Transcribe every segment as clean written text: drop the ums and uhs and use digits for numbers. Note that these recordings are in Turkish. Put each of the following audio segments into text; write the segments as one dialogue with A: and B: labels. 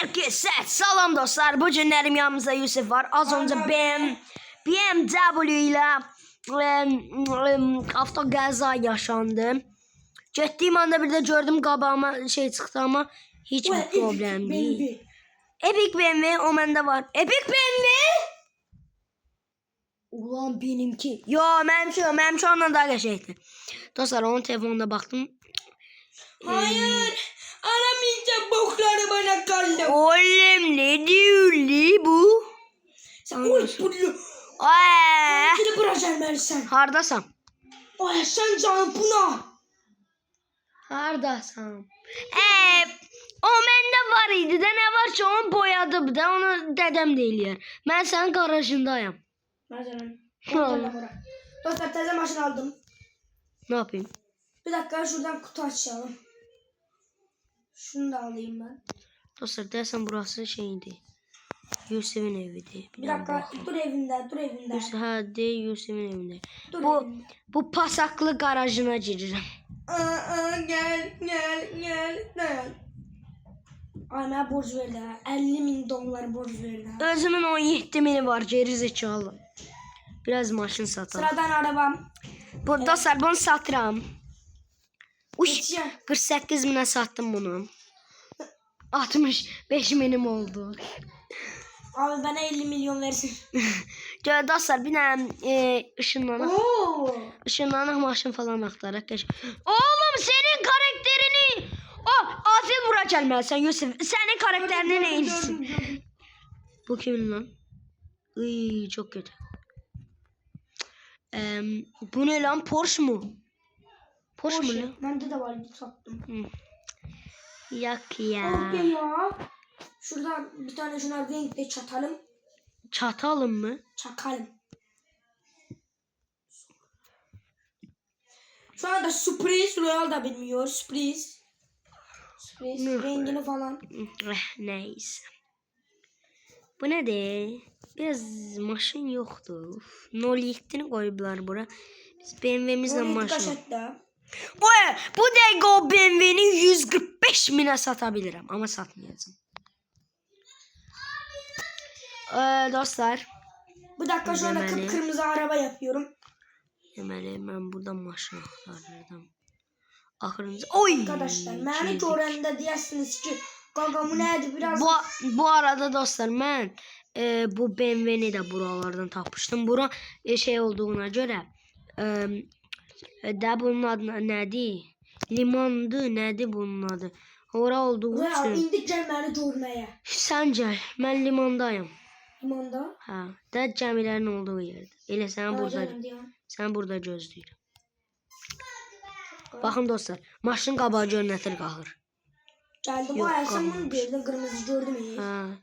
A: Herkese selam dostlar. Bu günlerim yanımızda Yusuf var. Az önce BMW ile avtoqəza yaşandı. Getdiyim anda bir de gördüm qabağıma şey çıktı ama hiç bir problem değil. Epic BMW o məndə var. Epic BMW? Ulan benimki. Yo benimki ondan daha qəşəngdir. Dostlar onun telefonuna baktım.
B: Hayır. Aramayacak bokları bana kaldı.
A: Oğlum ne diyor bu?
B: Sen oy bunu. Seni bırakacağım ben sen.
A: Hardasan?
B: Oy sen canım buna.
A: Hardasan? O məndə var idi də, nə varsa onu boyadım da, onu dədəm deyirlər. Mən sənin garajındayım.
B: Mesela. Dostlar taze maşın aldım.
A: Ne yapayım?
B: Bir dakika şuradan kutu açalım. Şunu da alayım ben.
A: Dostlar dersen burası şeydi. Yusuf'un eviydi.
B: Bir dakika dur evinde.
A: Yusuf, hadi Yusuf'un evinde.
B: Dur
A: Bu
B: evinde.
A: bu pasaklı garajına girerim.
B: Gel. Ana borç verdi. 50.000 dolar borç verdi.
A: Özümün 17.000'i var, geri zekalı. Biraz maşın satalım.
B: Sıradan arabam.
A: Bu dostlar bunu satıram. Uş,
B: Geçeceğim.
A: 48.000'e sattım bunu. 65.000'im oldu.
B: Abi bana 50 milyon versin.
A: Dostlar bir tane ışınlanak. Işınlanak maşın falan aktaraq. Oğlum senin karakterini Afil bura gəlməlisən Yusuf. Senin karakterini neyinsin? Bu kimin lan? Iy, çok kötü. Bu ne lan? Porsche mu? Porsche mu lan?
B: Bende de var, sattım.
A: Yak ya.
B: Okey ya. Şuradan bir tane şuna renkle çatalım.
A: Çatalım mı?
B: Çakalım. Şu anda sürpriz Royal da bilmiyor. Sürpriz rengini falan.
A: Neyse. Bu ne de? Biraz maşın yoktu. 07'ni koydular bura. Biz BMW'mizle maşın. Bu dakika o BMW'ni 145.000'e satabilirim ama satmayacağım. Dostlar.
B: Bu dakika şu anda kıpkırmızı araba yapıyorum.
A: Deməli ben buradan maşın aktarırdım. Axırıncı. Oy!
B: Arkadaşlar beni görəndə deyərsiniz ki, qaqamı nədir biraz.
A: Bu arada dostlar ben bu BMW'ni de buralardan tapmıştım. Bura şey olduğuna göre da bunun adı nədir? Limandı, nədir bunun adı? Ora olduğu üçün.
B: İndi gəl məni görməyə.
A: Sən gəl, mən limandayım.
B: Limanda?
A: Hə, də gəmilərin olduğu yerdə. Elə sən burada gözləyirəm. Baxın dostlar, maşın qabağı görünətir qalır.
B: Gəldi bu ayasın bunu deyirdi, qırmızı gördüm.
A: Hə.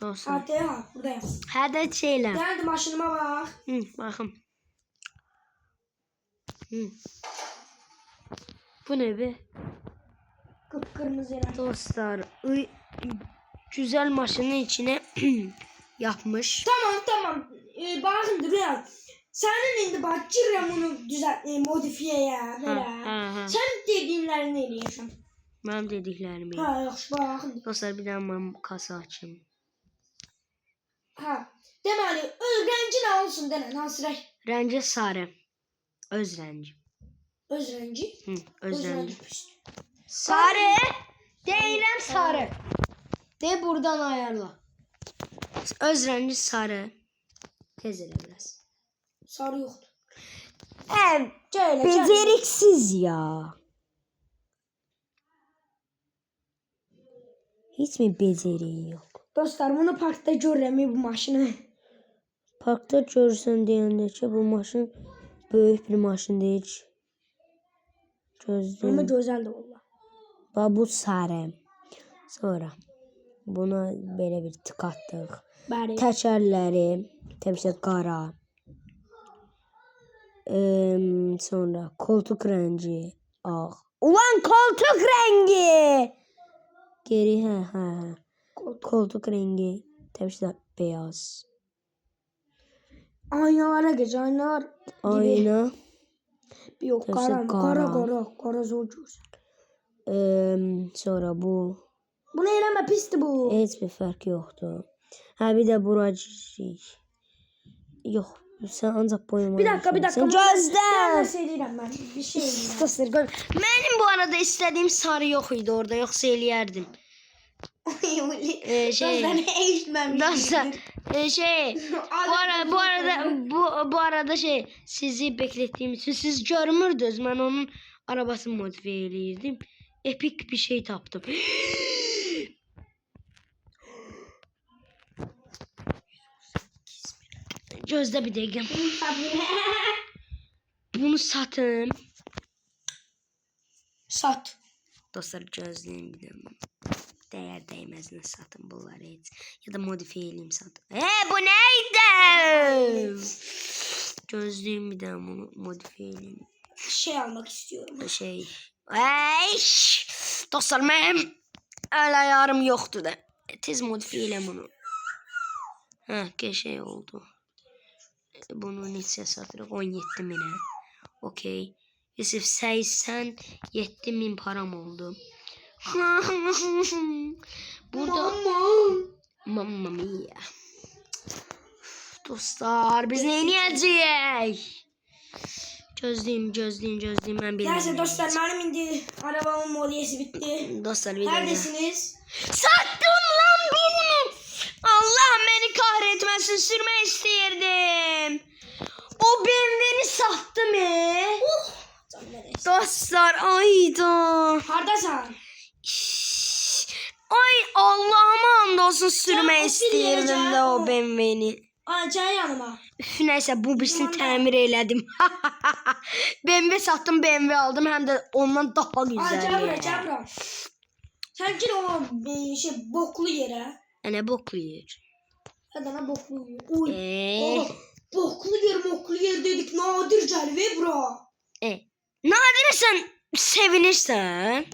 A: Dostlar.
B: Ha, buradayım.
A: Hə də şeylə.
B: Gəldi maşınıma bax.
A: Baxın. Bu ne be?
B: Kıpkırmızı yer.
A: Dostlar, güzel maşının içine yapmış.
B: Tamam. Bakın duruyor. Senin indi bak girəm bunu düzelt modifiyeye. Sen dediğinleri ne eləyəsən?
A: Mənim dediklərimi.
B: Ha, yaxşı baxın.
A: Dostlar bir daha mən kasa açayım.
B: Ha. Deməli, rəngi nə olsun denən, hansı rəng?
A: Rəngi sarı. Öz rəngi.
B: Öz rəngi?
A: Öz rəngi. Sarı. Deyirəm sarı. De buradan ayarla. Öz rəngi sarı. Tez elə biraz.
B: Sarı yoxdur.
A: Beceriksiz ya. Hiç mi beceri yok?
B: Dostlar bunu parkta görürəm bu maşını.
A: Parkta görürsən deyəndə ki bu maşın böyük bir maşın deyil ki.
B: Ama gözəldir valla.
A: Bax bu sarı. Sonra buna belə bir tık atdıq. Təkərləri təbii qara. Sonra koltuk rəngi ağ. Ulan koltuk rəngi! Geri hə. Koltuk rəngi təbii beyaz.
B: Aynalara geç, aynalar gibi.
A: Ayna.
B: Yok, kara zor görürsən.
A: Sonra bu
B: Bunu eləmə, pisdir bu.
A: Heç bir fərq yoxdur. Hə bir də buracı. Yox, sən ancaq boyama.
B: Bir dakika.
A: Sən gözlə.
B: Ben söyleyeyim ben. Bir şey eləyirəm.
A: Dostlar, mənim bu arada istədiyim sarı yox idi orada, yoxsa eləyərdim.
B: Dostlar eşitməmişim.
A: Dostlar, bu arada sizi beklettiğim için siz görmürdünüz. Ben onun arabasını modifiye eləyirdim. Epik bir şey tapdım. Gözde bir dakika. Bunu satın.
B: Sat.
A: Dostlar gözleyin bir de. Değer değmezine satın bunları hiç. Ya da modifiye eleyim satın. Bu neydi? Gözlüğüm bir de bunu modifiye eleyim.
B: Şey almak istiyorum.
A: Dostlar benim el ayarım yoktu da. Tez modifiye ele bunu. Şey oldu. Bunu neçə satırıq? 17.000'e. Okey. Yusuf 87.000 param oldu. Burada Mamma mia. Dostlar biz ne yiyeceğiz? Gözleyim ben bilmiyorum.
B: Neyse dostlar benim indi arabamın modiyesi bitti.
A: Dostlar bir
B: Neredesiniz?
A: Sattım lan bunu. Allah beni kahretmesin, sürme isterdim. O BMW'ni sattı mı? Dostlar ayda.
B: Hardasan?
A: Ay Allah'ıma andolsun sürme
B: Ya,
A: istəyirdim də o BMW'ni.
B: Gel yanıma.
A: Üf, neyse bu birisini təmir elədim. BMW satdım, BMW aldım, hem de ondan daha güzel.
B: Gel bura. Sen gir o boklu yere.
A: Ne boklu yer?
B: Hadi lan boklu yer. Uy. Boklu yer dedik, nadir celve bura.
A: Nadir sen sevinirsen.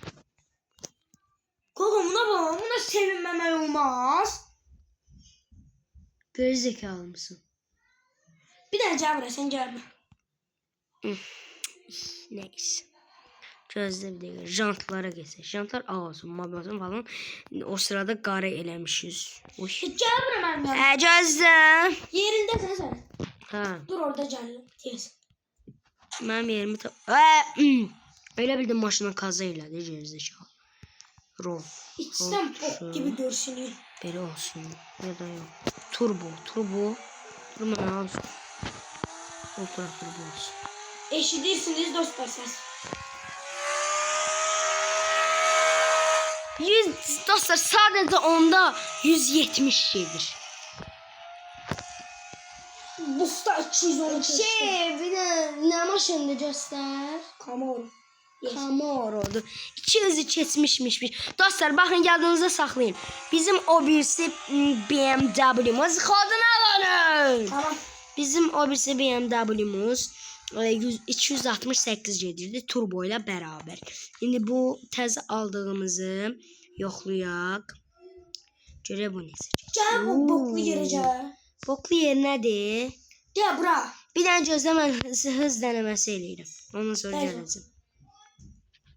B: Koko buna sevinmemen olmaz.
A: Gerizekalı mısın?
B: Bir daha gel buraya, sen gel buraya.
A: Neyse. Gözlə bir dəqiqə. Jantlara geçək. Jantlar ağ olsun, mavi olsun falan. O sırada qarı eləmişiz.
B: Gel buraya benim yanıma.
A: Gözlə.
B: Yerindesin sen.
A: Ha.
B: Dur orada gel. Yes.
A: Mənim yerimi Öyle bildim maşına kaza elədi gerizekalı. Rol.
B: İçten bok gibi görsünüyor.
A: Belə olsun. Ya da yok. Turbo. Turbo ne olsun? Ultra turbo olsun.
B: Eşidirsiniz dostlar siz.
A: 100 dostlar sadece onda 170 şeydir.
B: Busta 212.
A: Bir de ne maşındı göster?
B: Camaro.
A: Camoro'dur. 200'ü keçmişmiş. Dostlar bakın yadınıza saklayın. Bizim o birisi BMW'muz. Kodunu alalım.
B: Tamam.
A: Bizim o birisi BMW'muz 268 gedirdi turbo ile beraber. Şimdi bu tez aldığımızı yoxlayaq. Görə bu necə?
B: Gel bu boklu yere gel.
A: Boklu yer nədir?
B: Gel bura.
A: Bir dənə gözlə mən hız deneməsi eləyirəm. Ondan sonra
B: Evet.
A: gələcəm.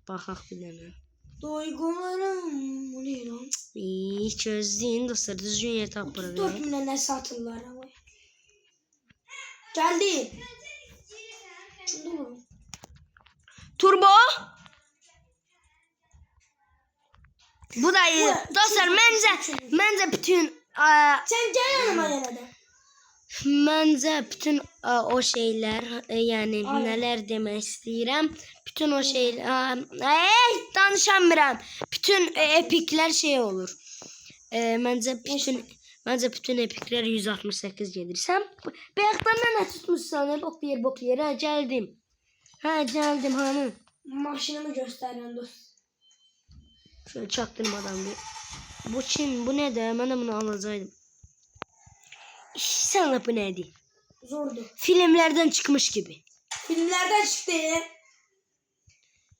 A: Baxaq bir dənə.
B: Duygularım. Bu ne lan?
A: Gözləyin dostlar, düzgün yer tapırıq.
B: 4 milyon ne satırlar ama. Geldi. Şurada mı?
A: Turbo. Bu da iyi. Dostlar məncə bütün
B: Sen gel yanıma yine de.
A: Məncə bütün o şeyler yani neler demək istəyirəm. Bütün o şeyler danışamıram. Bütün epikler şey olur. Məncə bütün epikler 168 gedir. Sən bayaqdan nə tutmuşsan? Bok yer. Ha gəldim. Geldim hanım.
B: Maşınımı gösteren dost.
A: Şöyle çaktırmadan bir. Bu Çin, bu ne de? Ben de bunu alacaktım. Sana bu neydi?
B: Zordu.
A: Filmlerden çıkmış gibi.
B: Filmlerden çıktı.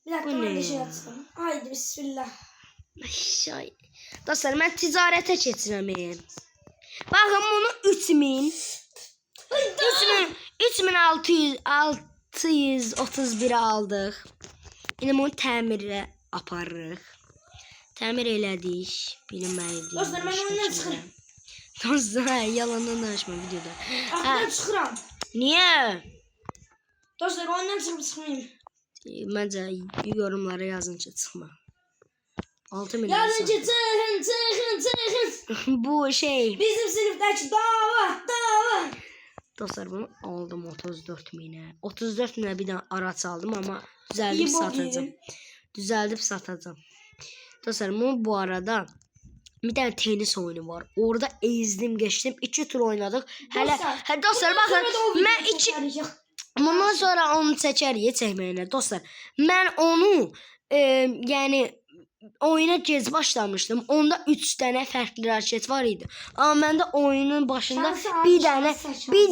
B: Bir dakika
A: Bu
B: ben
A: ne
B: de şey
A: ya?
B: atsam. Haydi bismillah.
A: Ay, dostlar ben ticarete keçirəm. Bakın bunu 3631 aldıq. Yine bunu təmirə aparırıq. Təmir elədik. Bilinməlidir.
B: Dostlar, mən oyundan çıxıram.
A: Dostlar, yalandan danışma videoda.
B: Axıra çıxıram.
A: Niyə?
B: Dostlar, oyundan çıxıb çıxmayayım.
A: Məncə yorumlara yazın ki, çıxma. 6 milyon.
B: Yazın ki, çıxın.
A: Bu şey.
B: Bizim sinifdəki dava.
A: Dostlar, bunu aldım 34 minə. 34 minə bir dənə araç aldım, amma düzəldib
B: İyi bok
A: satacağım.
B: yedin.
A: Düzəldib satacağım. Dostlar, bu arada bir tane tenis oyunu var. Orada ezdim, geçtim. 2 tur oynadık. Dostlar bakın, mən bundan sonra onu çəkərik. Dostlar, mən onu yəni oyuna gec başlamışdım. Onda 3 dənə fərqli raket var idi. Amma məndə oyunun başında bir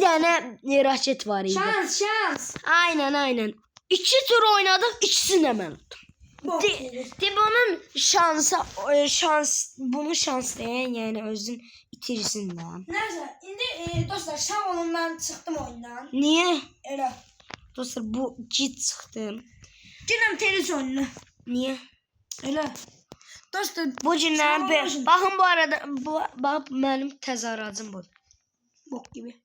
A: dənə raket var idi.
B: Şans.
A: Aynen. 2 tur oynadık, ikisini də mən tuttum. Bunun bunu şans deyən, yəni özün itirsin də.
B: Neyse, indi dostlar sağ olun, ben çıktım oyundan.
A: Niyə?
B: Elə.
A: Dostlar, bu git çıxdım.
B: Girəm tenis oyununa.
A: Niyə?
B: Elə. Dostlar,
A: Bu günlər
B: sağ olun.
A: baxın, bu arada bax mənim təzə aracım bu.
B: Bok gibi.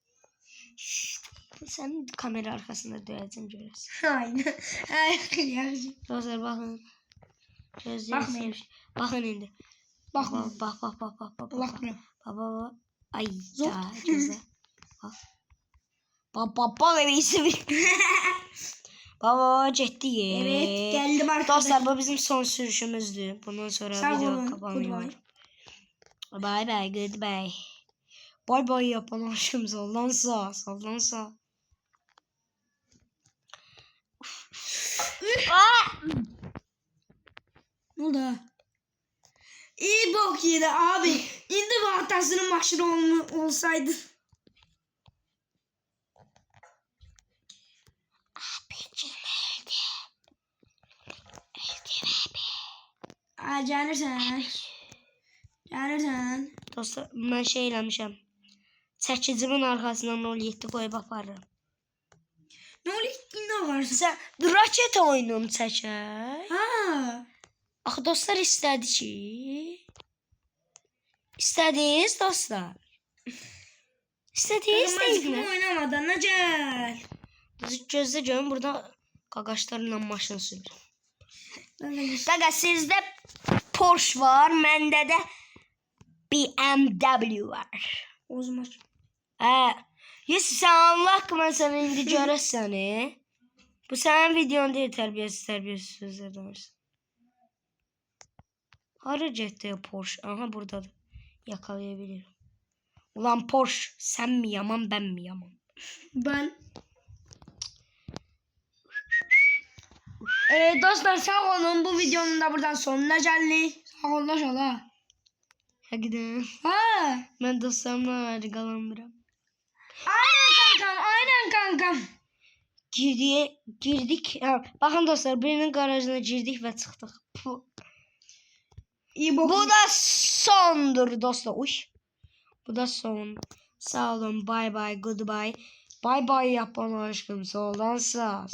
A: Sənin kamera arxasında döyəcəm görəsən.
B: Aynen. Ay,
A: Dostlar, baxın.
B: Baxmayın.
A: Baxın indi.
B: Bax.
A: Bax.
B: Baxmıyorum.
A: Bax. Ay,
B: Zor.
A: gözə. Bax, evisi bir. Baba, getdik.
B: Evet, geldim arkadaşlar.
A: Dostlar, bu bizim son sürüşümüzdür. Bundan sonra
B: Sağ
A: video
B: olun.
A: kapanıyor.
B: Goodbye.
A: Bye, goodbye. Bye yapan aşkım, soldan sağ.
B: Ne oldu? İyi bok yedi abi. İndi bu hatasının başına olsaydı. Aa, gəlirsən.
A: Dostlar, mən şey eləmişəm. Çəkicimin arxasından 07 qoyub aparıram.
B: Ne oluyor? Ne varsa.
A: Sən raket oyununu çəkək.
B: Ha.
A: Axı dostlar istədi ki. İstədiniz dostlar. İstədiniz
B: Maçımı
A: deyilmi?
B: oynamadan ne gel.
A: Gözdə görün, burada qaqaşlarla maşın sürür. Qaqa, sizdə Porsche var, məndə də BMW var.
B: O zaman.
A: Yes, sən Allah ki, mən sənə indi görəsən. Bu sənin videon deyil, tərbiyəsiz sözlər danışsın. Hara getdi Porsche? Aha, buradadır. Yakalayabilirim. Ulan Porsche, sen mi yaman, ben mi yaman?
B: Ben. Dostlar sağ olun, bu videonun da buradan sonuna geldik. Sağ olun inşallah.
A: Hakikaten.
B: Ha.
A: Ben dostlarımla ayrı kalamıyorum.
B: Aynen kankam.
A: Girdik. Bakın dostlar, birinin garajına girdik ve çıktık.
B: İyi bok.
A: Bu da sondur dostlar. Uy. Bu da son. Sağ olun. Bye bye. Goodbye. Bye bye yapan aşkım. Soldan sağ.